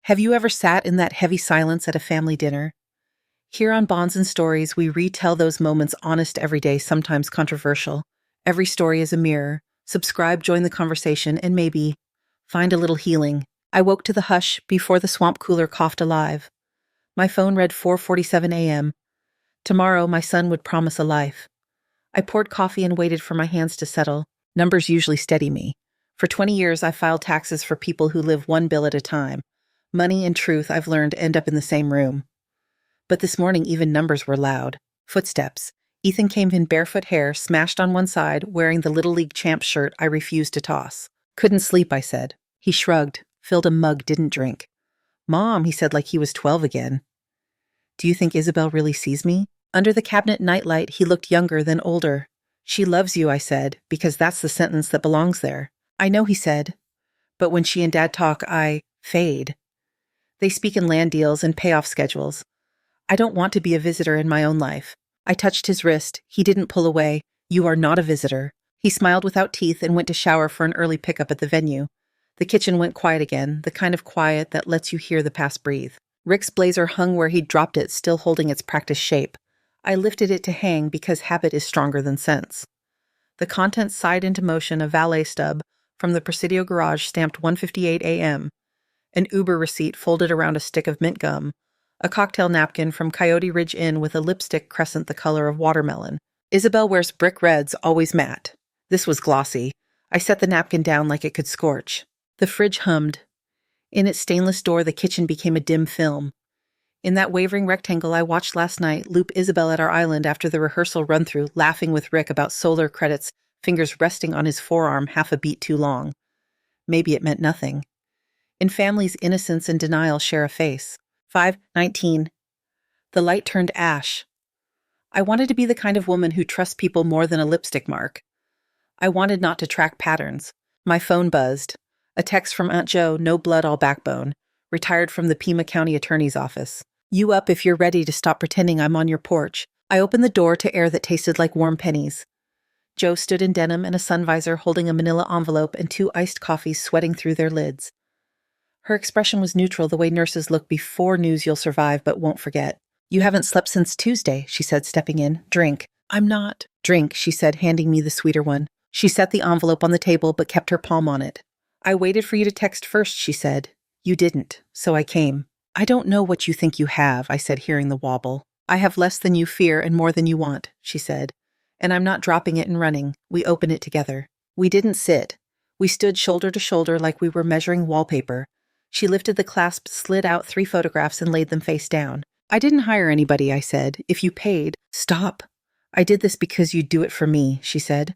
Have you ever sat in that heavy silence at a family dinner? Here on Bonds and Stories, we retell those moments honest every day, sometimes controversial. Every story is a mirror. Subscribe, join the conversation, and maybe find a little healing. I woke to the hush before the swamp cooler coughed alive. My phone read 4:47 a.m. Tomorrow, my son would promise a life. I poured coffee and waited for my hands to settle. Numbers usually steady me. For 20 years, I filed taxes for people who live one bill at a time. Money and truth, I've learned, end up in the same room. But this morning, even numbers were loud. Footsteps. Ethan came in barefoot hair, smashed on one side, wearing the Little League champ shirt I refused to toss. Couldn't sleep, I said. He shrugged, filled a mug, didn't drink. Mom, he said like he was 12 again. Do you think Isabel really sees me? Under the cabinet nightlight, he looked younger than older. She loves you, I said, because that's the sentence that belongs there. I know, he said. But when she and Dad talk, I fade. They speak in land deals and payoff schedules. I don't want to be a visitor in my own life. I touched his wrist. He didn't pull away. You are not a visitor. He smiled without teeth and went to shower for an early pickup at the venue. The kitchen went quiet again, the kind of quiet that lets you hear the past breathe. Rick's blazer hung where he'd dropped it, still holding its practiced shape. I lifted it to hang because habit is stronger than sense. The contents sighed into motion a valet stub from the Presidio garage stamped 1:58 a.m., an Uber receipt folded around a stick of mint gum, a cocktail napkin from Coyote Ridge Inn with a lipstick crescent the color of watermelon. Isabel wears brick reds, always matte. This was glossy. I set the napkin down like it could scorch. The fridge hummed. In its stainless door, the kitchen became a dim film. In that wavering rectangle I watched last night, loop Isabel at our island after the rehearsal run-through, laughing with Rick about solar credits, fingers resting on his forearm half a beat too long. Maybe it meant nothing. In families, innocence and denial share a face. 5:19. The light turned ash. I wanted to be the kind of woman who trusts people more than a lipstick mark. I wanted not to track patterns. My phone buzzed. A text from Aunt Jo, no blood, all backbone, retired from the Pima County Attorney's Office. You up if you're ready to stop pretending I'm on your porch. I opened the door to air that tasted like warm pennies. Jo stood in denim and a sun visor, holding a manila envelope and 2 iced coffees sweating through their lids. Her expression was neutral, the way nurses look before news you'll survive but won't forget. You haven't slept since Tuesday, she said, stepping in. Drink. I'm not. Drink, she said, handing me the sweeter one. She set the envelope on the table but kept her palm on it. I waited for you to text first, she said. You didn't, so I came. I don't know what you think you have, I said, hearing the wobble. I have less than you fear and more than you want, she said. And I'm not dropping it and running. We open it together. We didn't sit. We stood shoulder to shoulder like we were measuring wallpaper. She lifted the clasp, slid out 3 photographs, and laid them face down. I didn't hire anybody, I said. If you paid, stop. I did this because you'd do it for me, she said.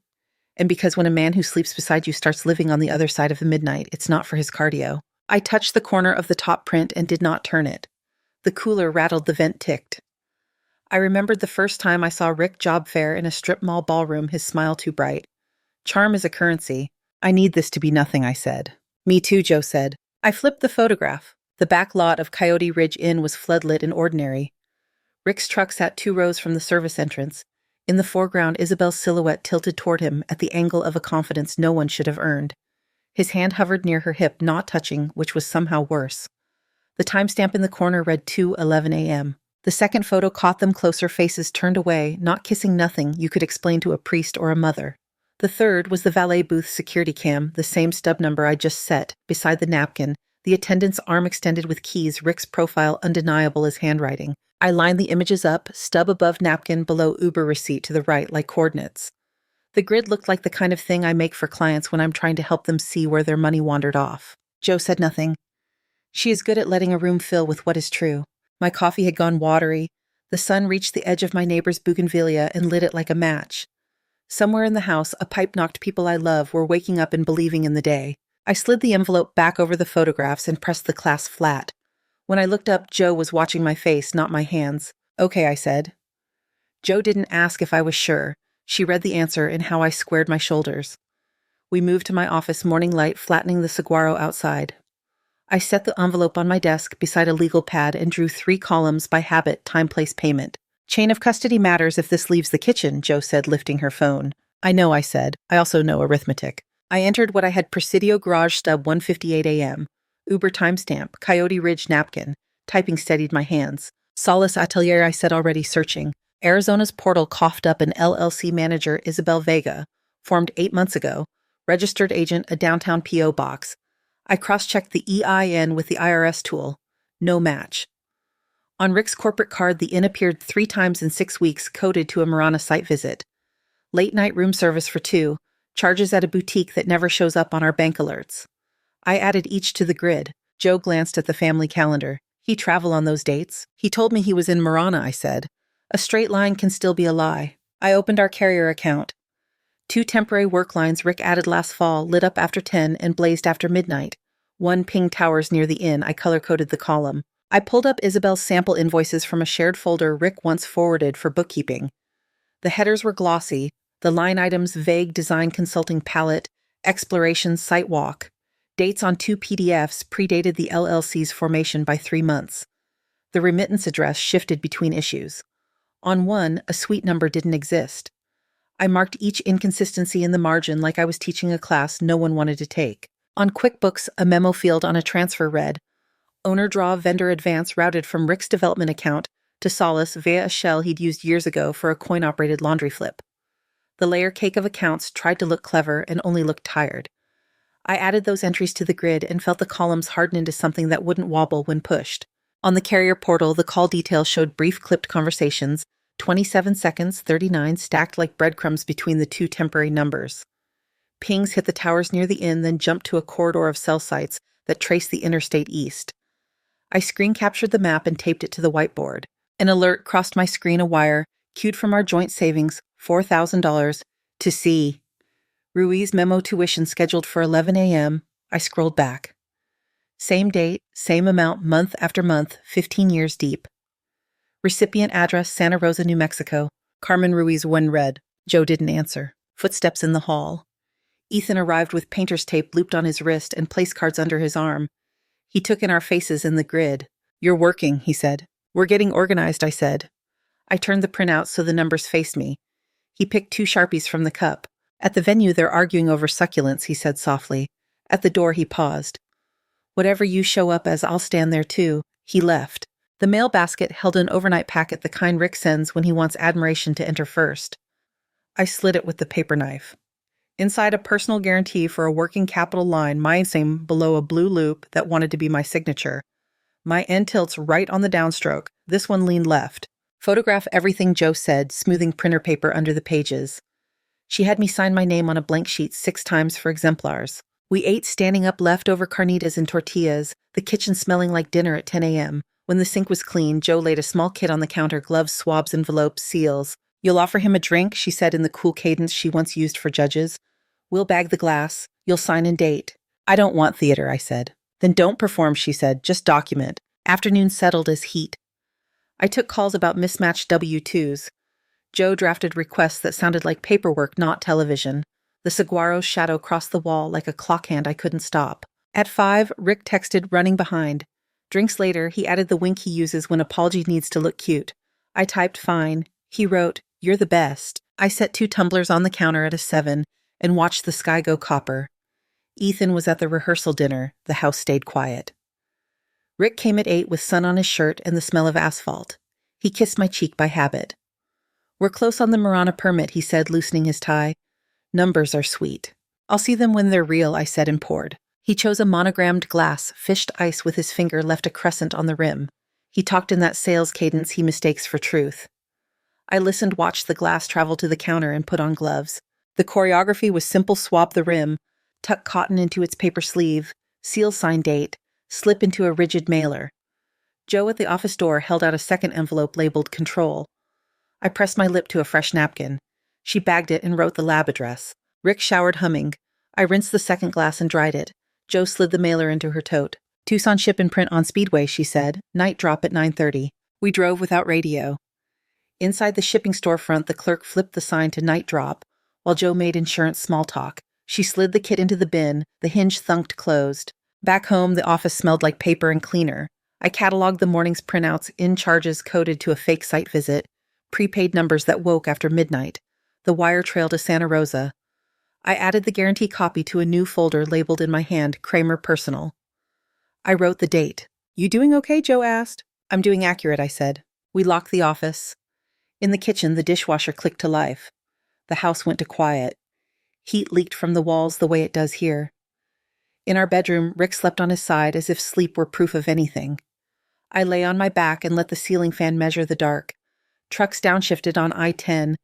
And because when a man who sleeps beside you starts living on the other side of the midnight, it's not for his cardio. I touched the corner of the top print and did not turn it. The cooler rattled, the vent ticked. I remembered the first time I saw Rick job fair in a strip mall ballroom, his smile too bright. Charm is a currency. I need this to be nothing, I said. Me too, Jo said. I flipped the photograph. The back lot of Coyote Ridge Inn was floodlit and ordinary. Rick's truck sat 2 rows from the service entrance. In the foreground, Isabel's silhouette tilted toward him at the angle of a confidence no one should have earned. His hand hovered near her hip, not touching, which was somehow worse. The timestamp in the corner read 2:11 a.m. The second photo caught them closer, faces turned away, not kissing, nothing you could explain to a priest or a mother. The third was the valet booth security cam, the same stub number I just set, beside the napkin, the attendant's arm extended with keys, Rick's profile undeniable as handwriting. I lined the images up, stub above napkin, below Uber receipt to the right, like coordinates. The grid looked like the kind of thing I make for clients when I'm trying to help them see where their money wandered off. Jo said nothing. She is good at letting a room fill with what is true. My coffee had gone watery. The sun reached the edge of my neighbor's bougainvillea and lit it like a match. Somewhere in the house, a pipe-knocked people I love were waking up and believing in the day. I slid the envelope back over the photographs and pressed the clasp flat. When I looked up, Jo was watching my face, not my hands. Okay, I said. Jo didn't ask if I was sure. She read the answer in how I squared my shoulders. We moved to my office, morning light flattening the saguaro outside. I set the envelope on my desk beside a legal pad and drew 3 columns by habit, time, place, payment. Chain of custody matters if this leaves the kitchen, Jo said, lifting her phone. I know, I said. I also know arithmetic. I entered what I had Presidio garage stub 1:58 a.m. Uber timestamp, Coyote Ridge napkin. Typing steadied my hands. Solace Atelier, I said, already searching. Arizona's portal coughed up an LLC manager, Isabel Vega, formed 8 months ago. Registered agent, a downtown P.O. box. I cross-checked the EIN with the IRS tool. No match. On Rick's corporate card, the inn appeared 3 times in 6 weeks, coded to a Marana site visit. Late-night room service for 2, charges at a boutique that never shows up on our bank alerts. I added each to the grid. Joe glanced at the family calendar. He travel on those dates. He told me he was in Marana, I said. A straight line can still be a lie. I opened our carrier account. 2 temporary work lines Rick added last fall lit up after 10 and blazed after midnight. 1 ping towers near the inn. I color-coded the column. I pulled up Isabel's sample invoices from a shared folder Rick once forwarded for bookkeeping. The headers were glossy, the line items vague design consulting palette, exploration site walk. Dates on 2 PDFs predated the LLC's formation by 3 months. The remittance address shifted between issues. On one, a suite number didn't exist. I marked each inconsistency in the margin like I was teaching a class no one wanted to take. On QuickBooks, a memo field on a transfer read, owner draw vendor advance routed from Rick's development account to Solace via a shell he'd used years ago for a coin-operated laundry flip. The layer cake of accounts tried to look clever and only looked tired. I added those entries to the grid and felt the columns harden into something that wouldn't wobble when pushed. On the carrier portal, the call details showed brief clipped conversations, 27 seconds, 39, stacked like breadcrumbs between the 2 temporary numbers. Pings hit the towers near the inn, then jumped to a corridor of cell sites that traced the interstate east. I screen captured the map and taped it to the whiteboard. An alert crossed my screen, a wire, queued from our joint savings, $4,000, to see. Ruiz memo tuition scheduled for 11 a.m. I scrolled back. Same date, same amount, month after month, 15 years deep. Recipient address, Santa Rosa, New Mexico. Carmen Ruiz, when read. Joe didn't answer. Footsteps in the hall. Ethan arrived with painter's tape looped on his wrist and place cards under his arm. He took in our faces in the grid. You're working, he said. We're getting organized, I said. I turned the printout so the numbers faced me. He picked 2 Sharpies from the cup. At the venue, they're arguing over succulents, he said softly. At the door, he paused. Whatever you show up as, I'll stand there too. He left. The mail basket held an overnight packet, the kind Rick sends when he wants admiration to enter first. I slid it with the paper knife. Inside, a personal guarantee for a working capital line, my name below a blue loop that wanted to be my signature. My end tilts right on the downstroke. This one leaned left. Photograph everything, Joe said, smoothing printer paper under the pages. She had me sign my name on a blank sheet 6 times for exemplars. We ate standing up leftover carnitas and tortillas, the kitchen smelling like dinner at 10 a.m. When the sink was clean, Joe laid a small kit on the counter, gloves, swabs, envelopes, seals. You'll offer him a drink, she said in the cool cadence she once used for judges. We'll bag the glass. You'll sign and date. I don't want theater, I said. Then don't perform, she said. Just document. Afternoon settled as heat. I took calls about mismatched W-2s. Joe drafted requests that sounded like paperwork, not television. The saguaro's shadow crossed the wall like a clock hand I couldn't stop. At 5, Rick texted, running behind. Drinks later, he added the wink he uses when apology needs to look cute. I typed fine. He wrote, you're the best. I set 2 tumblers on the counter at a 7 and watched the sky go copper. Ethan was at the rehearsal dinner. The house stayed quiet. Rick came at 8 with sun on his shirt and the smell of asphalt. He kissed my cheek by habit. We're close on the Marana permit, he said, loosening his tie. Numbers are sweet. I'll see them when they're real, I said and poured. He chose a monogrammed glass, fished ice with his finger, left a crescent on the rim. He talked in that sales cadence he mistakes for truth. I listened, watched the glass travel to the counter, and put on gloves. The choreography was simple: swab the rim, tuck cotton into its paper sleeve, seal sign date, slip into a rigid mailer. Joe at the office door held out a second envelope labeled Control. I pressed my lip to a fresh napkin. She bagged it and wrote the lab address. Rick showered, humming. I rinsed the second glass and dried it. Joe slid the mailer into her tote. Tucson ship and print on Speedway, she said. Night drop at 9:30. We drove without radio. Inside the shipping storefront, the clerk flipped the sign to night drop, while Joe made insurance small talk. She slid the kit into the bin. The hinge thunked closed. Back home, the office smelled like paper and cleaner. I cataloged the morning's printouts, in charges coded to a fake site visit, prepaid numbers that woke after midnight. The wire trail to Santa Rosa. I added the guarantee copy to a new folder labeled in my hand, Kramer Personal. I wrote the date. You doing okay? Joe asked. I'm doing accurate, I said. We locked the office. In the kitchen, the dishwasher clicked to life. The house went to quiet. Heat leaked from the walls the way it does here. In our bedroom, Rick slept on his side as if sleep were proof of anything. I lay on my back and let the ceiling fan measure the dark. Trucks downshifted on I-10.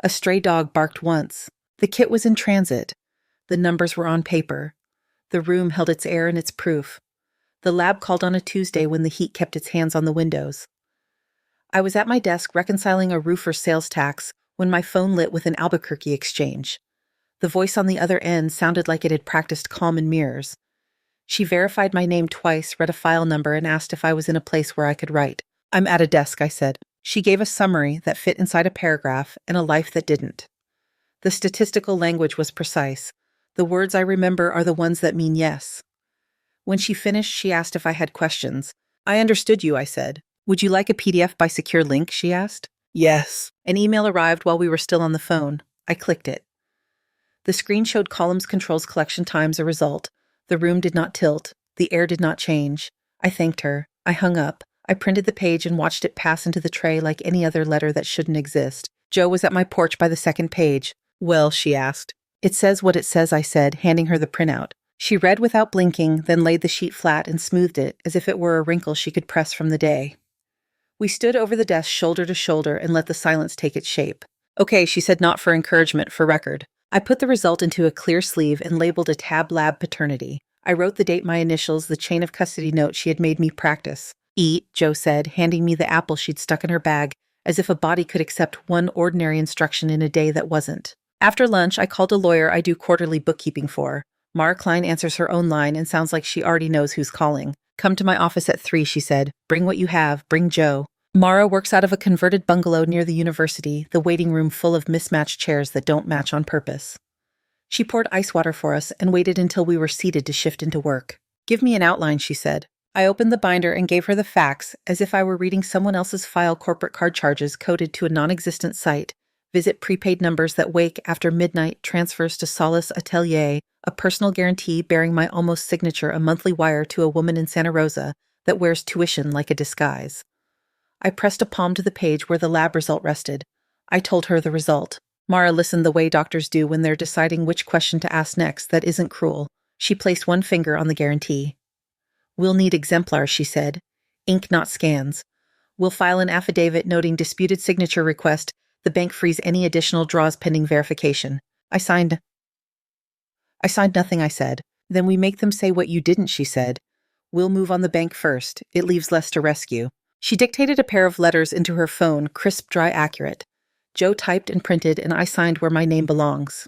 A stray dog barked once. The kit was in transit. The numbers were on paper. The room held its air and its proof. The lab called on a Tuesday when the heat kept its hands on the windows. I was at my desk reconciling a roofer's sales tax when my phone lit with an Albuquerque exchange. The voice on the other end sounded like it had practiced calm and mirrors. She verified my name twice, read a file number, and asked if I was in a place where I could write. I'm at a desk, I said. She gave a summary that fit inside a paragraph and a life that didn't. The statistical language was precise. The words I remember are the ones that mean yes. When she finished, she asked if I had questions. I understood you, I said. Would you like a PDF by secure link, she asked. Yes. An email arrived while we were still on the phone. I clicked it. The screen showed columns, controls, collection times, a result. The room did not tilt. The air did not change. I thanked her. I hung up. I printed the page and watched it pass into the tray like any other letter that shouldn't exist. Joe was at my porch by the second page. Well, she asked. It says what it says, I said, handing her the printout. She read without blinking, then laid the sheet flat and smoothed it as if it were a wrinkle she could press from the day. We stood over the desk shoulder to shoulder and let the silence take its shape. Okay, she said, not for encouragement, for record. I put the result into a clear sleeve and labeled a tab lab paternity. I wrote the date, my initials, the chain of custody note she had made me practice. Eat, Joe said, handing me the apple she'd stuck in her bag, as if a body could accept one ordinary instruction in a day that wasn't. After lunch, I called a lawyer I do quarterly bookkeeping for. Mara Klein answers her own line and sounds like she already knows who's calling. Come to my office at 3, she said. Bring what you have. Bring Joe. Mara works out of a converted bungalow near the university, the waiting room full of mismatched chairs that don't match on purpose. She poured ice water for us and waited until we were seated to shift into work. Give me an outline, she said. I opened the binder and gave her the facts, as if I were reading someone else's file. Corporate card charges coded to a non-existent site. Visit prepaid numbers that wake after midnight, transfers to Solace Atelier, a personal guarantee bearing my almost signature, a monthly wire to a woman in Santa Rosa that wears tuition like a disguise. I pressed a palm to the page where the lab result rested. I told her the result. Mara listened the way doctors do when they're deciding which question to ask next that isn't cruel. She placed one finger on the guarantee. We'll need exemplars, she said. Ink, not scans. We'll file an affidavit noting disputed signature request. The bank frees any additional draws pending verification. I signed nothing, I said. Then we make them say what you didn't, she said. We'll move on the bank first. It leaves less to rescue. She dictated a pair of letters into her phone, crisp, dry, accurate. Joe typed and printed, and I signed where my name belongs.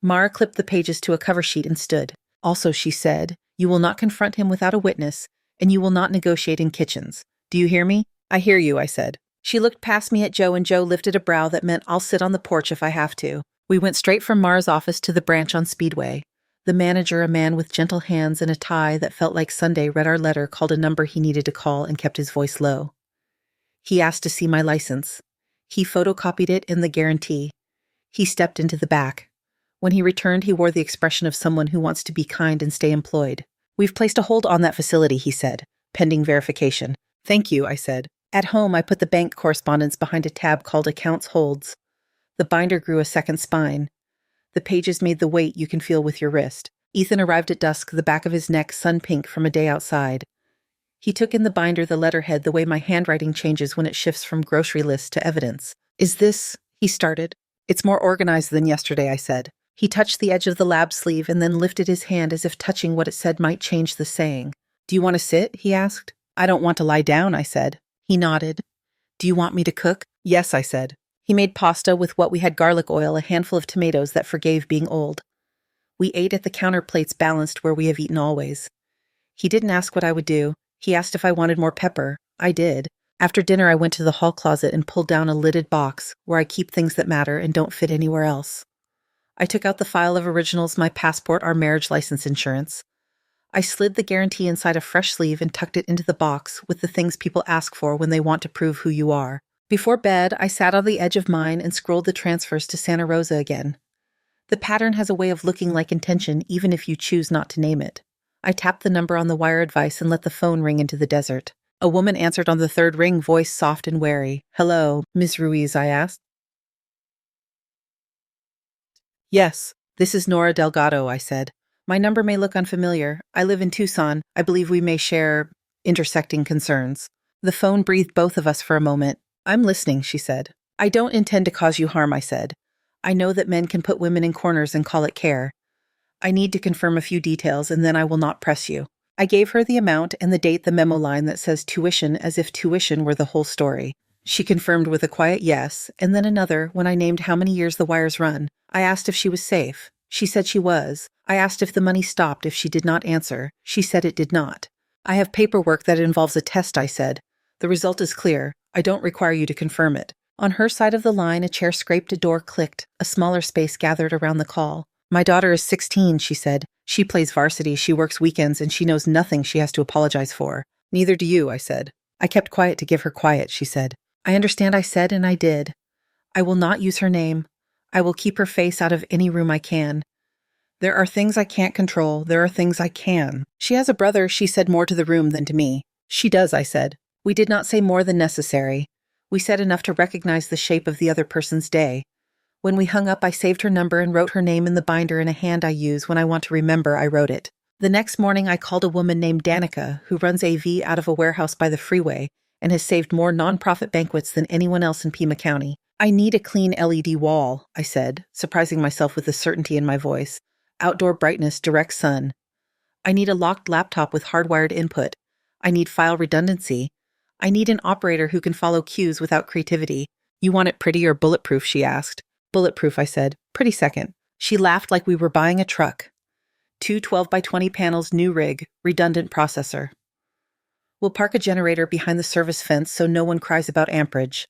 Mara clipped the pages to a cover sheet and stood. Also, she said, you will not confront him without a witness, and you will not negotiate in kitchens. Do you hear me? I hear you, I said. She looked past me at Joe, and Joe lifted a brow that meant I'll sit on the porch if I have to. We went straight from Mara's office to the branch on Speedway. The manager, a man with gentle hands and a tie that felt like Sunday, read our letter, called a number he needed to call, and kept his voice low. He asked to see my license. He photocopied it and the guarantee. He stepped into the back. When he returned, he wore the expression of someone who wants to be kind and stay employed. We've placed a hold on that facility, he said, pending verification. Thank you, I said. At home, I put the bank correspondence behind a tab called Accounts Holds. The binder grew a second spine. The pages made the weight you can feel with your wrist. Ethan arrived at dusk, the back of his neck sun-pink from a day outside. He took in the binder, the letterhead, the way my handwriting changes when it shifts from grocery list to evidence. Is this? He started. It's more organized than yesterday, I said. He touched the edge of the lab sleeve and then lifted his hand as if touching what it said might change the saying. Do you want to sit? He asked. I don't want to lie down, I said. He nodded. Do you want me to cook? Yes, I said. He made pasta with what we had: garlic oil, a handful of tomatoes that forgave being old. We ate at the counter, plates balanced where we have eaten always. He didn't ask what I would do. He asked if I wanted more pepper. I did. After dinner, I went to the hall closet and pulled down a lidded box where I keep things that matter and don't fit anywhere else. I took out the file of originals, my passport, our marriage license, insurance. I slid the guarantee inside a fresh sleeve and tucked it into the box with the things people ask for when they want to prove who you are. Before bed, I sat on the edge of mine and scrolled the transfers to Santa Rosa again. The pattern has a way of looking like intention even if you choose not to name it. I tapped the number on the wire advice and let the phone ring into the desert. A woman answered on the third ring, voice soft and wary. "Hello, Miss Ruiz," I asked. "Yes, this is Nora Delgado," I said. "My number may look unfamiliar. I live in Tucson. I believe we may share intersecting concerns." The phone breathed both of us for a moment. "I'm listening," she said. "I don't intend to cause you harm," I said. "I know that men can put women in corners and call it care. I need to confirm a few details, and then I will not press you." I gave her the amount and the date, the memo line that says tuition, as if tuition were the whole story. She confirmed with a quiet yes, and then another when I named how many years the wires run. I asked if she was safe. She said she was. I asked if the money stopped if she did not answer. She said it did not. "I have paperwork that involves a test," I said. "The result is clear. I don't require you to confirm it." On her side of the line, a chair scraped, a door clicked. A smaller space gathered around the call. "My daughter is 16, she said. "She plays varsity, she works weekends, and she knows nothing she has to apologize for." "Neither do you," I said. I kept quiet to give her quiet, she said. "I understand," I said, and I did. "I will not use her name. I will keep her face out of any room I can. There are things I can't control. There are things I can." "She has a brother," she said, more to the room than to me. "She does," I said. We did not say more than necessary. We said enough to recognize the shape of the other person's day. When we hung up, I saved her number and wrote her name in the binder in a hand I use when I want to remember I wrote it. The next morning, I called a woman named Danica, who runs AV out of a warehouse by the freeway and has saved more nonprofit banquets than anyone else in Pima County. "I need a clean LED wall," I said, surprising myself with the certainty in my voice. "Outdoor brightness, direct sun. I need a locked laptop with hardwired input. I need file redundancy. I need an operator who can follow cues without creativity." "You want it pretty or bulletproof?" she asked. "Bulletproof," I said. "Pretty second." She laughed like we were buying a truck. 2 12x20 panels, new rig, redundant processor. "We'll park a generator behind the service fence so no one cries about amperage.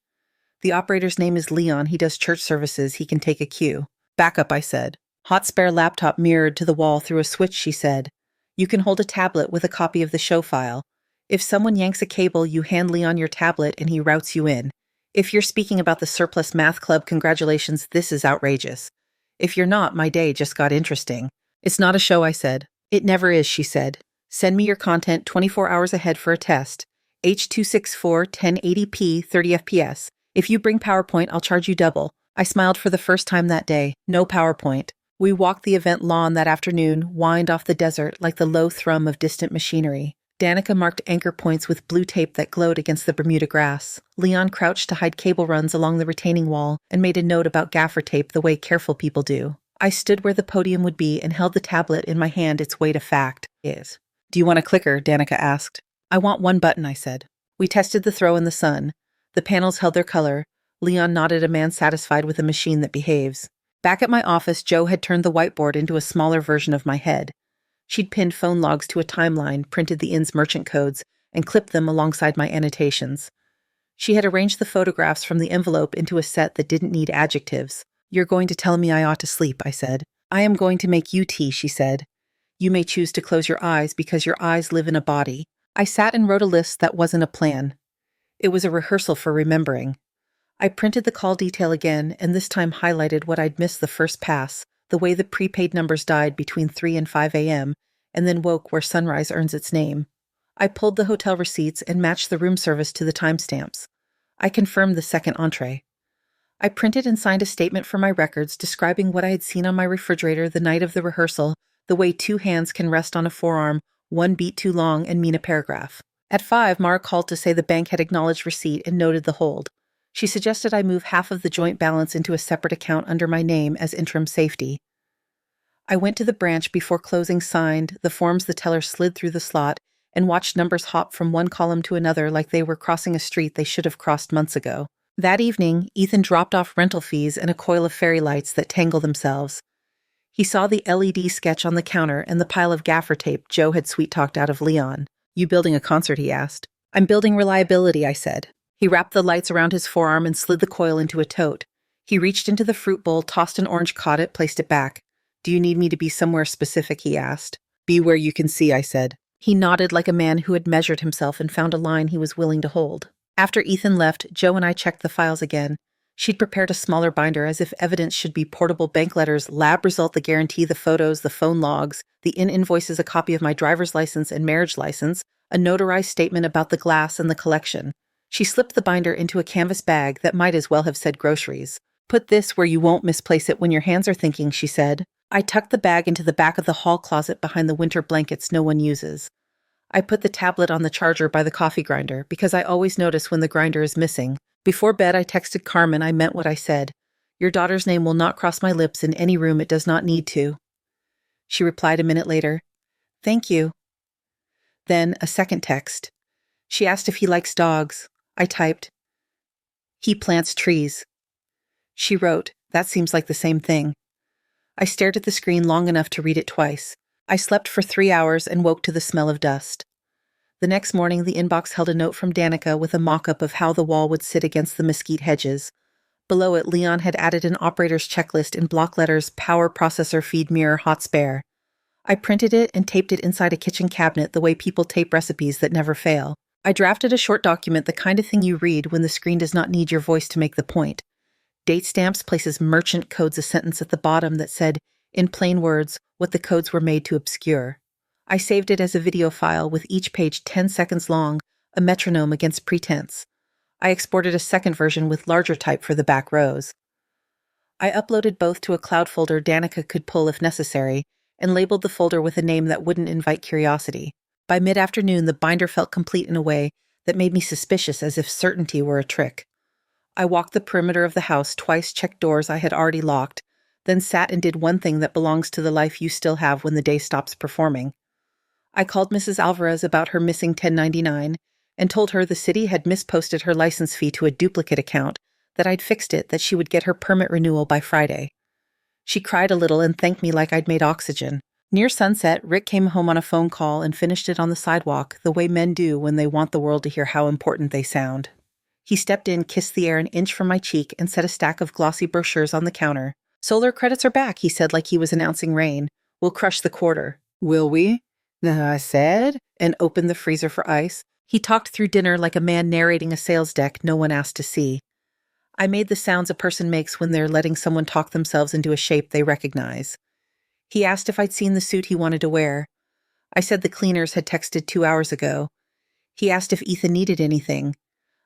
The operator's name is Leon. He does church services. He can take a cue." "Backup," I said. "Hot spare laptop mirrored to the wall through a switch," she said. "You can hold a tablet with a copy of the show file. If someone yanks a cable, you hand Leon your tablet and he routes you in. If you're speaking about the Surplus Math Club, congratulations, this is outrageous. If you're not, my day just got interesting." "It's not a show," I said. "It never is," she said. "Send me your content 24 hours ahead for a test. H.264 1080p 30 FPS. If you bring PowerPoint, I'll charge you double." I smiled for the first time that day. No PowerPoint. We walked the event lawn that afternoon, whined off the desert like the low thrum of distant machinery. Danica marked anchor points with blue tape that glowed against the Bermuda grass. Leon crouched to hide cable runs along the retaining wall and made a note about gaffer tape the way careful people do. I stood where the podium would be and held the tablet in my hand, its weight of fact. "Is. Do you want a clicker?" Danica asked. "I want one button," I said. We tested the throw in the sun. The panels held their color. Leon nodded, a man satisfied with a machine that behaves. Back at my office, Jo had turned the whiteboard into a smaller version of my head. She'd pinned phone logs to a timeline, printed the inn's merchant codes, and clipped them alongside my annotations. She had arranged the photographs from the envelope into a set that didn't need adjectives. "You're going to tell me I ought to sleep," I said. "I am going to make you tea," she said. "You may choose to close your eyes because your eyes live in a body." I sat and wrote a list that wasn't a plan. It was a rehearsal for remembering. I printed the call detail again, and this time highlighted what I'd missed the first pass, the way the prepaid numbers died between 3 and 5 a.m., and then woke where sunrise earns its name. I pulled the hotel receipts and matched the room service to the timestamps. I confirmed the second entree. I printed and signed a statement for my records describing what I had seen on my refrigerator the night of the rehearsal, the way 2 hands can rest on a forearm, 1 beat too long, and mean a paragraph. At 5, Mara called to say the bank had acknowledged receipt and noted the hold. She suggested I move half of the joint balance into a separate account under my name as interim safety. I went to the branch before closing, signed the forms the teller slid through the slot, and watched numbers hop from one column to another like they were crossing a street they should have crossed months ago. That evening, Ethan dropped off rental fees and a coil of fairy lights that tangle themselves. He saw the LED sketch on the counter and the pile of gaffer tape Jo had sweet-talked out of Leon. "You building a concert?" he asked. "I'm building reliability," I said. He wrapped the lights around his forearm and slid the coil into a tote. He reached into the fruit bowl, tossed an orange, caught it, placed it back. "Do you need me to be somewhere specific?" he asked. "Be where you can see," I said. He nodded like a man who had measured himself and found a line he was willing to hold. After Ethan left, Jo and I checked the files again. She'd prepared a smaller binder as if evidence should be portable bank letters, lab result, the guarantee, the photos, the phone logs, the invoices, a copy of my driver's license and marriage license, a notarized statement about the glass and the collection. She slipped the binder into a canvas bag that might as well have said groceries. "Put this where you won't misplace it when your hands are thinking," she said. I tucked the bag into the back of the hall closet behind the winter blankets no one uses. I put the tablet on the charger by the coffee grinder because I always notice when the grinder is missing. Before bed, I texted Carmen I meant what I said. "Your daughter's name will not cross my lips in any room it does not need to." She replied a minute later, "Thank you." Then a second text. She asked if he likes dogs. I typed, "He plants trees." She wrote, "That seems like the same thing." I stared at the screen long enough to read it twice. I slept for 3 hours and woke to the smell of dust. The next morning, the inbox held a note from Danica with a mock-up of how the wall would sit against the mesquite hedges. Below it, Leon had added an operator's checklist in block letters: power, processor, feed, mirror, hot spare. I printed it and taped it inside a kitchen cabinet the way people tape recipes that never fail. I drafted a short document, the kind of thing you read when the screen does not need your voice to make the point. Date stamps, places merchant codes, a sentence at the bottom that said, in plain words, what the codes were made to obscure. I saved it as a video file with each page 10 seconds long, a metronome against pretense. I exported a second version with larger type for the back rows. I uploaded both to a cloud folder Danica could pull if necessary, and labeled the folder with a name that wouldn't invite curiosity. By mid-afternoon, the binder felt complete in a way that made me suspicious, as if certainty were a trick. I walked the perimeter of the house twice, checked doors I had already locked, then sat and did one thing that belongs to the life you still have when the day stops performing. I called Mrs. Alvarez about her missing 1099 and told her the city had misposted her license fee to a duplicate account, that I'd fixed it, that she would get her permit renewal by Friday. She cried a little and thanked me like I'd made oxygen. Near sunset, Rick came home on a phone call and finished it on the sidewalk, the way men do when they want the world to hear how important they sound. He stepped in, kissed the air an inch from my cheek, and set a stack of glossy brochures on the counter. "Solar credits are back," he said like he was announcing rain. "We'll crush the quarter." "Will we?" I said, and opened the freezer for ice. He talked through dinner like a man narrating a sales deck no one asked to see. I made the sounds a person makes when they're letting someone talk themselves into a shape they recognize. He asked if I'd seen the suit he wanted to wear. I said the cleaners had texted 2 hours ago. He asked if Ethan needed anything.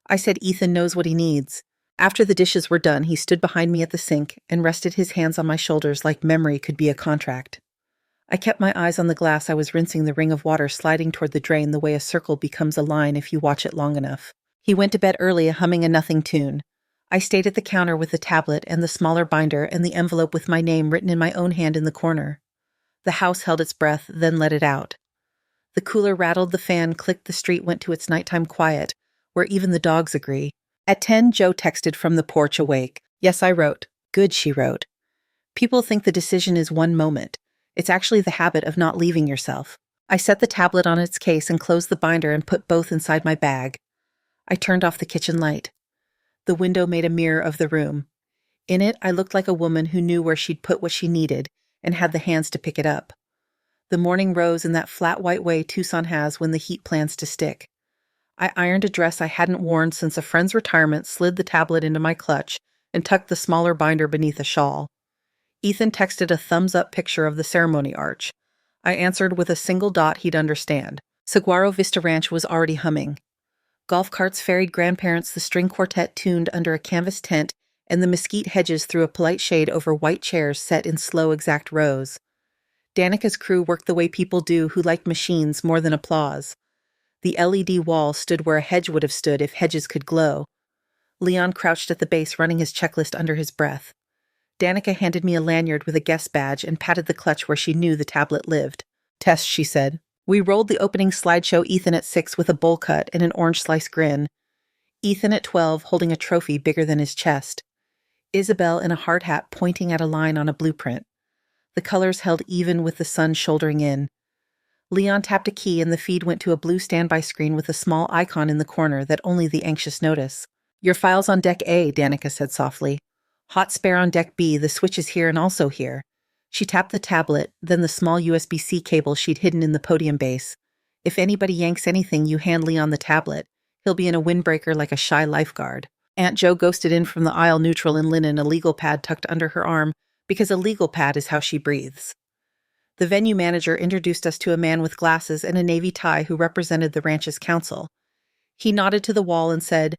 I said Ethan knows what he needs. After the dishes were done, he stood behind me at the sink and rested his hands on my shoulders like memory could be a contract. I kept my eyes on the glass I was rinsing, the ring of water sliding toward the drain the way a circle becomes a line if you watch it long enough. He went to bed early, humming a nothing tune. I stayed at the counter with the tablet and the smaller binder and the envelope with my name written in my own hand in the corner. The house held its breath, then let it out. The cooler rattled, the fan clicked, the street went to its nighttime quiet, where even the dogs agree. At 10, Joe texted from the porch, awake. "Yes, I wrote." "Good," she wrote. "People think the decision is one moment. It's actually the habit of not leaving yourself." I set the tablet on its case and closed the binder and put both inside my bag. I turned off the kitchen light. The window made a mirror of the room. In it, I looked like a woman who knew where she'd put what she needed and had the hands to pick it up. The morning rose in that flat white way Tucson has when the heat plans to stick. I ironed a dress I hadn't worn since a friend's retirement, slid the tablet into my clutch, and tucked the smaller binder beneath a shawl. Ethan texted a thumbs-up picture of the ceremony arch. I answered with a single dot he'd understand. Saguaro Vista Ranch was already humming. Golf carts ferried grandparents, the string quartet tuned under a canvas tent, and the mesquite hedges threw a polite shade over white chairs set in slow, exact rows. Danica's crew worked the way people do who like machines more than applause. The LED wall stood where a hedge would have stood if hedges could glow. Leon crouched at the base, running his checklist under his breath. Danica handed me a lanyard with a guest badge and patted the clutch where she knew the tablet lived. "Test," she said. We rolled the opening slideshow, Ethan at 6 with a bowl cut and an orange slice grin. Ethan at 12 holding a trophy bigger than his chest. Isabel in a hard hat pointing at a line on a blueprint. The colors held even with the sun shouldering in. Leon tapped a key and the feed went to a blue standby screen with a small icon in the corner that only the anxious notice. "Your file's on deck A," Danica said softly. "Hot spare on deck B, the switch is here and also here." She tapped the tablet, then the small USB-C cable she'd hidden in the podium base. "If anybody yanks anything, you hand Leon the tablet. He'll be in a windbreaker like a shy lifeguard." Aunt Jo ghosted in from the aisle, neutral in linen, a legal pad tucked under her arm, because a legal pad is how she breathes. The venue manager introduced us to a man with glasses and a navy tie who represented the ranch's council. He nodded to the wall and said,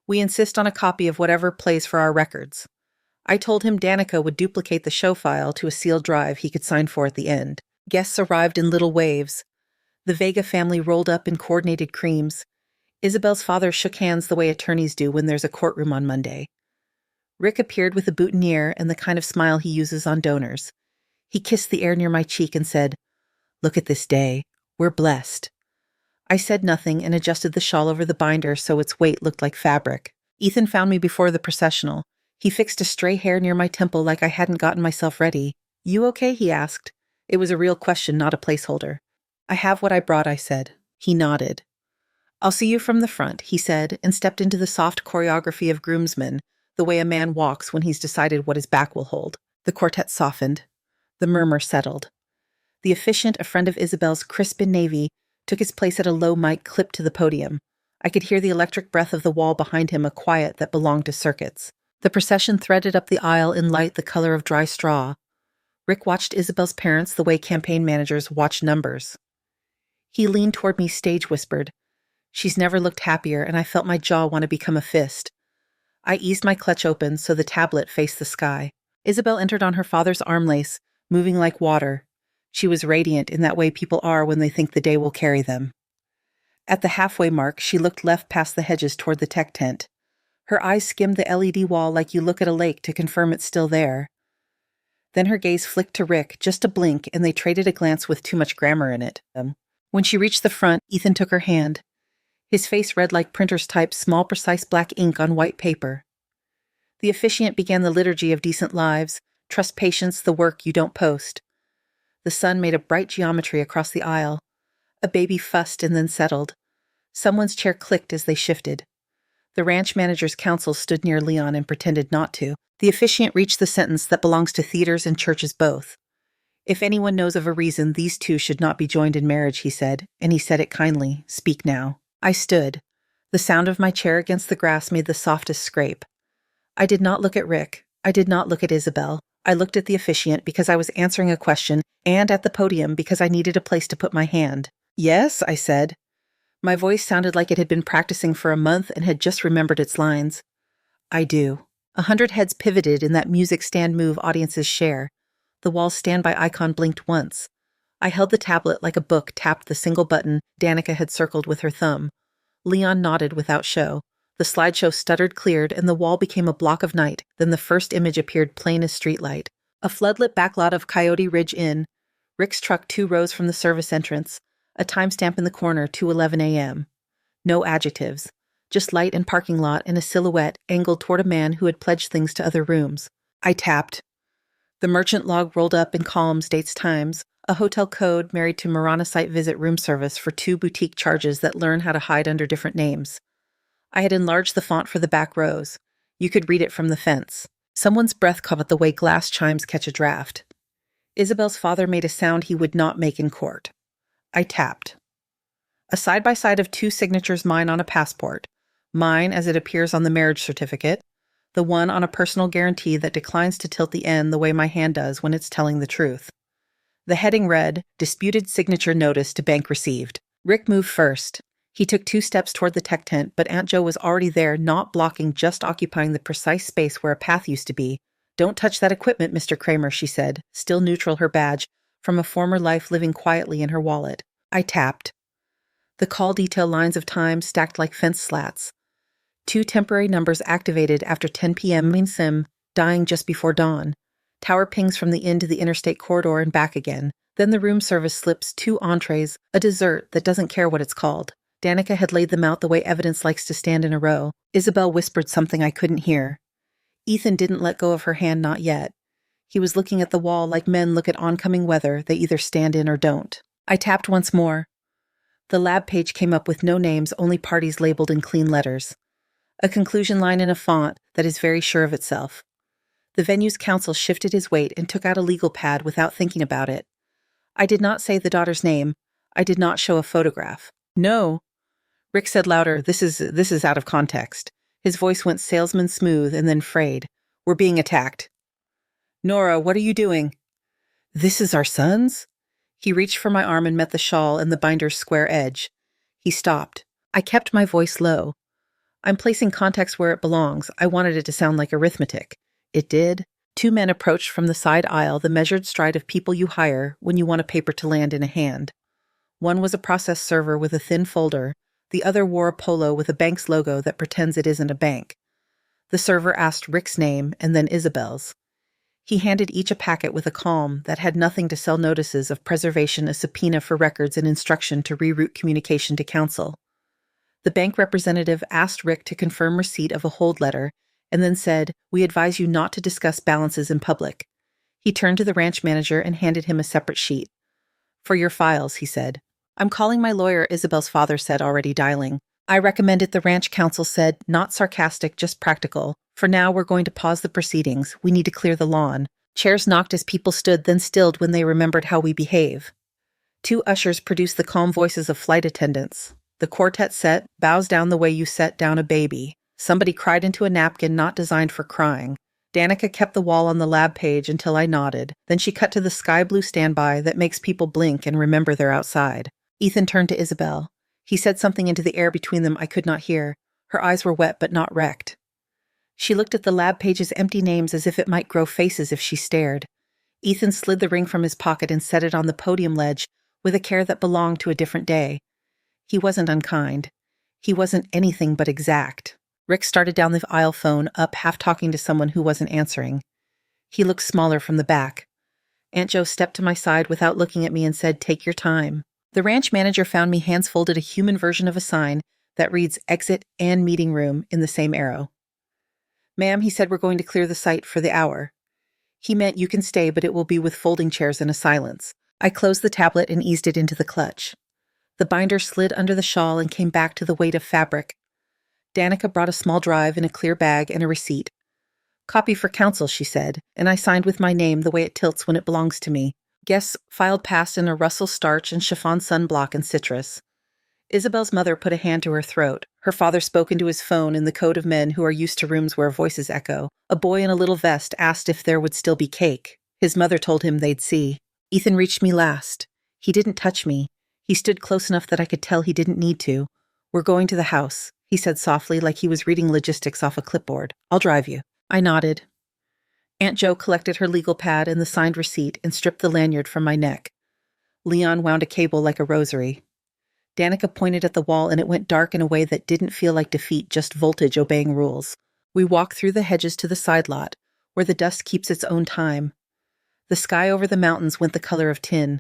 "We insist on a copy of whatever plays for our records." I told him Danica would duplicate the show file to a sealed drive he could sign for at the end. Guests arrived in little waves. The Vega family rolled up in coordinated creams. Isabel's father shook hands the way attorneys do when there's a courtroom on Monday. Rick appeared with a boutonniere and the kind of smile he uses on donors. He kissed the air near my cheek and said, "Look at this day. We're blessed." I said nothing and adjusted the shawl over the binder so its weight looked like fabric. Ethan found me before the processional. He fixed a stray hair near my temple like I hadn't gotten myself ready. "You okay?" he asked. It was a real question, not a placeholder. "I have what I brought," I said. He nodded. "I'll see you from the front," he said, and stepped into the soft choreography of groomsmen, the way a man walks when he's decided what his back will hold. The quartet softened. The murmur settled. The officiant, a friend of Isabel's, crisp in navy, took his place at a low mic clipped to the podium. I could hear the electric breath of the wall behind him, a quiet that belonged to circuits. The procession threaded up the aisle in light the color of dry straw. Rick watched Isabel's parents the way campaign managers watch numbers. He leaned toward me, stage whispered, "She's never looked happier," and I felt my jaw want to become a fist. I eased my clutch open so the tablet faced the sky. Isabel entered on her father's arm lace, moving like water. She was radiant in that way people are when they think the day will carry them. At the halfway mark, she looked left past the hedges toward the tech tent. Her eyes skimmed the LED wall like you look at a lake to confirm it's still there. Then her gaze flicked to Rick, just a blink, and they traded a glance with too much grammar in it. When she reached the front, Ethan took her hand. His face read like printers type small, precise black ink on white paper. The officiant began the liturgy of decent lives, trust patience, the work you don't post. The sun made a bright geometry across the aisle. A baby fussed and then settled. Someone's chair clicked as they shifted. The ranch manager's counsel stood near Leon and pretended not to. The officiant reached the sentence that belongs to theaters and churches both. "If anyone knows of a reason these two should not be joined in marriage," he said, and he said it kindly, "speak now." I stood. The sound of my chair against the grass made the softest scrape. I did not look at Rick. I did not look at Isabel. I looked at the officiant because I was answering a question, and at the podium because I needed a place to put my hand. "Yes," I said. My voice sounded like it had been practicing for a month and had just remembered its lines. "I do." 100 heads pivoted in that music stand move audiences share. The wall's standby icon blinked once. I held the tablet like a book, tapped the single button Danica had circled with her thumb. Leon nodded without show. The slideshow stuttered, cleared, and the wall became a block of night. Then the first image appeared, plain as streetlight. A floodlit backlot of Coyote Ridge Inn. Rick's truck 2 rows from the service entrance. A timestamp in the corner, 2:11 a.m. No adjectives. Just light and parking lot and a silhouette angled toward a man who had pledged things to other rooms. I tapped. The merchant log rolled up in columns, dates, times. A hotel code married to Marana site visit room service for 2 boutique charges that learn how to hide under different names. I had enlarged the font for the back rows. You could read it from the fence. Someone's breath caught the way glass chimes catch a draft. Isabel's father made a sound he would not make in court. I tapped. A side-by-side of 2 signatures, mine on a passport. Mine as it appears on the marriage certificate. The one on a personal guarantee that declines to tilt the N the way my hand does when it's telling the truth. The heading read, "Disputed signature notice to bank received." Rick moved first. He took 2 steps toward the tech tent, but Aunt Jo was already there, not blocking, just occupying the precise space where a path used to be. "Don't touch that equipment, Mr. Kramer," she said, still neutral, her badge, from a former life living quietly in her wallet. I tapped. The call detail lines of time stacked like fence slats. 2 temporary numbers activated after 10 p.m. means sim, dying just before dawn. Tower pings from the inn to the interstate corridor and back again. Then the room service slips 2 entrees, a dessert that doesn't care what it's called. Danica had laid them out the way evidence likes to stand in a row. Isabel whispered something I couldn't hear. Ethan didn't let go of her hand, not yet. He was looking at the wall like men look at oncoming weather, they either stand in or don't. I tapped once more. The lab page came up with no names, only parties labeled in clean letters. A conclusion line in a font that is very sure of itself. The venue's counsel shifted his weight and took out a legal pad without thinking about it. I did not say the daughter's name. I did not show a photograph. "No." Rick said louder, This is out of context." His voice went salesman smooth and then frayed. "We're being attacked." "Nora, what are you doing?" "This is our son's?" He reached for my arm and met the shawl and the binder's square edge. He stopped. I kept my voice low. "I'm placing context where it belongs. I wanted it to sound like arithmetic." It did. Two men approached from the side aisle, the measured stride of people you hire when you want a paper to land in a hand. One was a process server with a thin folder. The other wore a polo with a bank's logo that pretends it isn't a bank. The server asked Rick's name and then Isabel's. He handed each a packet with a calm that had nothing to sell notices of preservation, a subpoena for records, and instruction to reroute communication to counsel. The bank representative asked Rick to confirm receipt of a hold letter and then said, "We advise you not to discuss balances in public." He turned to the ranch manager and handed him a separate sheet. "For your files," he said. "I'm calling my lawyer," Isabel's father said, already dialing. "I recommend it," the ranch counsel said, not sarcastic, just practical. "For now, we're going to pause the proceedings. We need to clear the lawn." Chairs knocked as people stood, then stilled when they remembered how we behave. Two ushers produced the calm voices of flight attendants. The quartet set, "Bows down the way you set down a baby." Somebody cried into a napkin not designed for crying. Danica kept the wall on the lab page until I nodded. Then she cut to the sky blue standby that makes people blink and remember they're outside. Ethan turned to Isabel. He said something into the air between them I could not hear. Her eyes were wet but not wrecked. She looked at the lab page's empty names as if it might grow faces if she stared. Ethan slid the ring from his pocket and set it on the podium ledge with a care that belonged to a different day. He wasn't unkind. He wasn't anything but exact. Rick started down the aisle, phone up, half talking to someone who wasn't answering. He looked smaller from the back. Aunt Jo stepped to my side without looking at me and said, "Take your time." The ranch manager found me hands folded, a human version of a sign that reads "Exit and Meeting Room" in the same arrow. "Ma'am," he said, "we're going to clear the site for the hour." He meant you can stay, but it will be with folding chairs and a silence. I closed the tablet and eased it into the clutch. The binder slid under the shawl and came back to the weight of fabric. Danica brought a small drive in a clear bag and a receipt. "Copy for counsel," she said, and I signed with my name the way it tilts when it belongs to me. Guests filed past in a Russell starch and chiffon sunblock and citrus. Isabel's mother put a hand to her throat. Her father spoke into his phone in the code of men who are used to rooms where voices echo. A boy in a little vest asked if there would still be cake. His mother told him they'd see. Ethan reached me last. He didn't touch me. He stood close enough that I could tell he didn't need to. "We're going to the house," he said softly, like he was reading logistics off a clipboard. "I'll drive you." I nodded. Aunt Jo collected her legal pad and the signed receipt and stripped the lanyard from my neck. Leon wound a cable like a rosary. Danica pointed at the wall and it went dark in a way that didn't feel like defeat, just voltage obeying rules. We walked through the hedges to the side lot, where the dust keeps its own time. The sky over the mountains went the color of tin.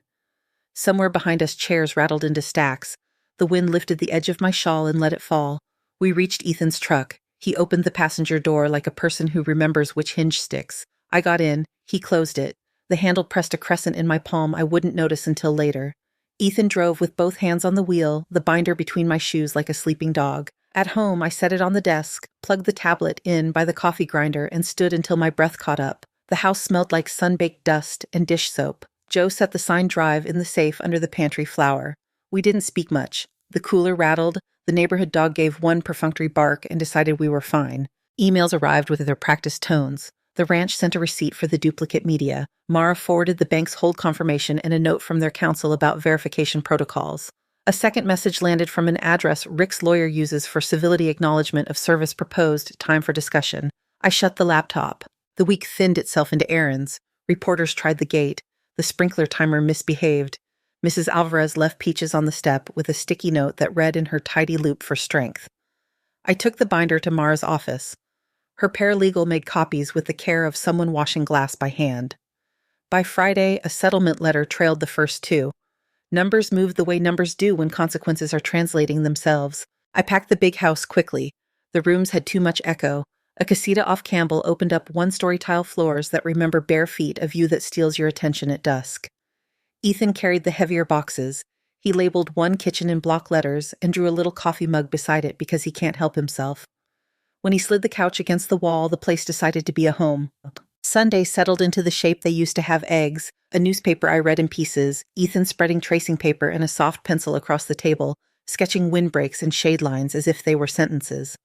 Somewhere behind us, chairs rattled into stacks. The wind lifted the edge of my shawl and let it fall. We reached Ethan's truck. He opened the passenger door like a person who remembers which hinge sticks. I got in. He closed it. The handle pressed a crescent in my palm I wouldn't notice until later. Ethan drove with both hands on the wheel, the binder between my shoes like a sleeping dog. At home, I set it on the desk, plugged the tablet in by the coffee grinder, and stood until my breath caught up. The house smelled like sun-baked dust and dish soap. Joe set the signed drive in the safe under the pantry flower. We didn't speak much. The cooler rattled. The neighborhood dog gave one perfunctory bark and decided we were fine. Emails arrived with their practiced tones. The ranch sent a receipt for the duplicate media. Mara forwarded the bank's hold confirmation and a note from their counsel about verification protocols. A second message landed from an address Rick's lawyer uses for civility acknowledgement of service proposed, time for discussion. I shut the laptop. The week thinned itself into errands. Reporters tried the gate. The sprinkler timer misbehaved. Mrs. Alvarez left Peaches on the step with a sticky note that read in her tidy loop for strength. I took the binder to Mara's office. Her paralegal made copies with the care of someone washing glass by hand. By Friday, a settlement letter trailed the first two. Numbers moved the way numbers do when consequences are translating themselves. I packed the big house quickly. The rooms had too much echo. A casita off Campbell opened up one-story tile floors that remember bare feet, a view that steals your attention at dusk. Ethan carried the heavier boxes. He labeled one kitchen in block letters and drew a little coffee mug beside it because he can't help himself. When he slid the couch against the wall, the place decided to be a home. Sunday settled into the shape they used to have: eggs, a newspaper I read in pieces, Ethan spreading tracing paper and a soft pencil across the table, sketching windbreaks and shade lines as if they were sentences.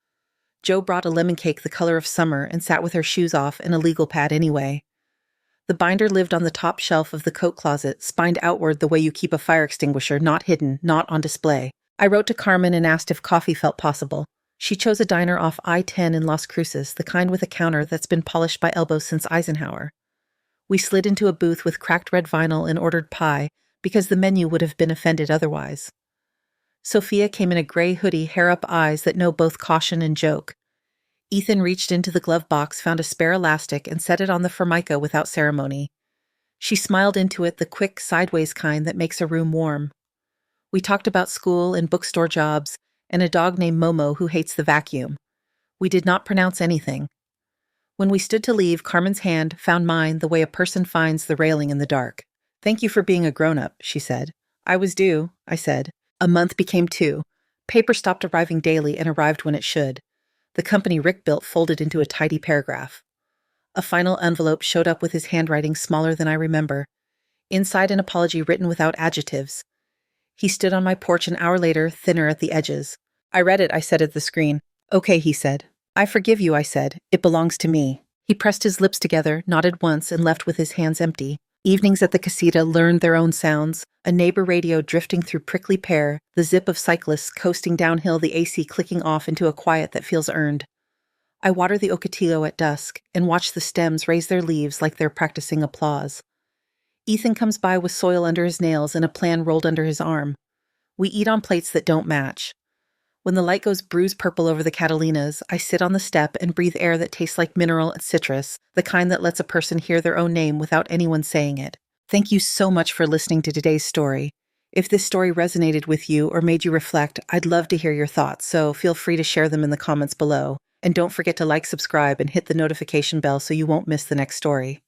Joe brought a lemon cake the color of summer and sat with her shoes off and a legal pad anyway. The binder lived on the top shelf of the coat closet, spined outward the way you keep a fire extinguisher, not hidden, not on display. I wrote to Carmen and asked if coffee felt possible. She chose a diner off I-10 in Las Cruces, the kind with a counter that's been polished by elbows since Eisenhower. We slid into a booth with cracked red vinyl and ordered pie, because the menu would have been offended otherwise. Sophia came in a gray hoodie, hair-up eyes that know both caution and joke. Ethan reached into the glove box, found a spare elastic, and set it on the formica without ceremony. She smiled into it, the quick, sideways kind that makes a room warm. We talked about school and bookstore jobs, and a dog named Momo who hates the vacuum. We did not pronounce anything. When we stood to leave, Carmen's hand found mine the way a person finds the railing in the dark. "Thank you for being a grown-up," she said. "I was due," I said. A month became 2. Paper stopped arriving daily and arrived when it should. The company Rick built folded into a tidy paragraph. A final envelope showed up with his handwriting smaller than I remember. Inside, an apology written without adjectives. He stood on my porch an hour later, thinner at the edges. "I read it," I said at the screen. "Okay," he said. "I forgive you," I said. "It belongs to me." He pressed his lips together, nodded once, and left with his hands empty. Evenings at the casita learned their own sounds, a neighbor radio drifting through prickly pear, the zip of cyclists coasting downhill, the AC clicking off into a quiet that feels earned. I water the ocotillo at dusk and watch the stems raise their leaves like they're practicing applause. Ethan comes by with soil under his nails and a plan rolled under his arm. We eat on plates that don't match. When the light goes bruise purple over the Catalinas, I sit on the step and breathe air that tastes like mineral and citrus, the kind that lets a person hear their own name without anyone saying it. Thank you so much for listening to today's story. If this story resonated with you or made you reflect, I'd love to hear your thoughts, so feel free to share them in the comments below. And don't forget to like, subscribe, and hit the notification bell so you won't miss the next story.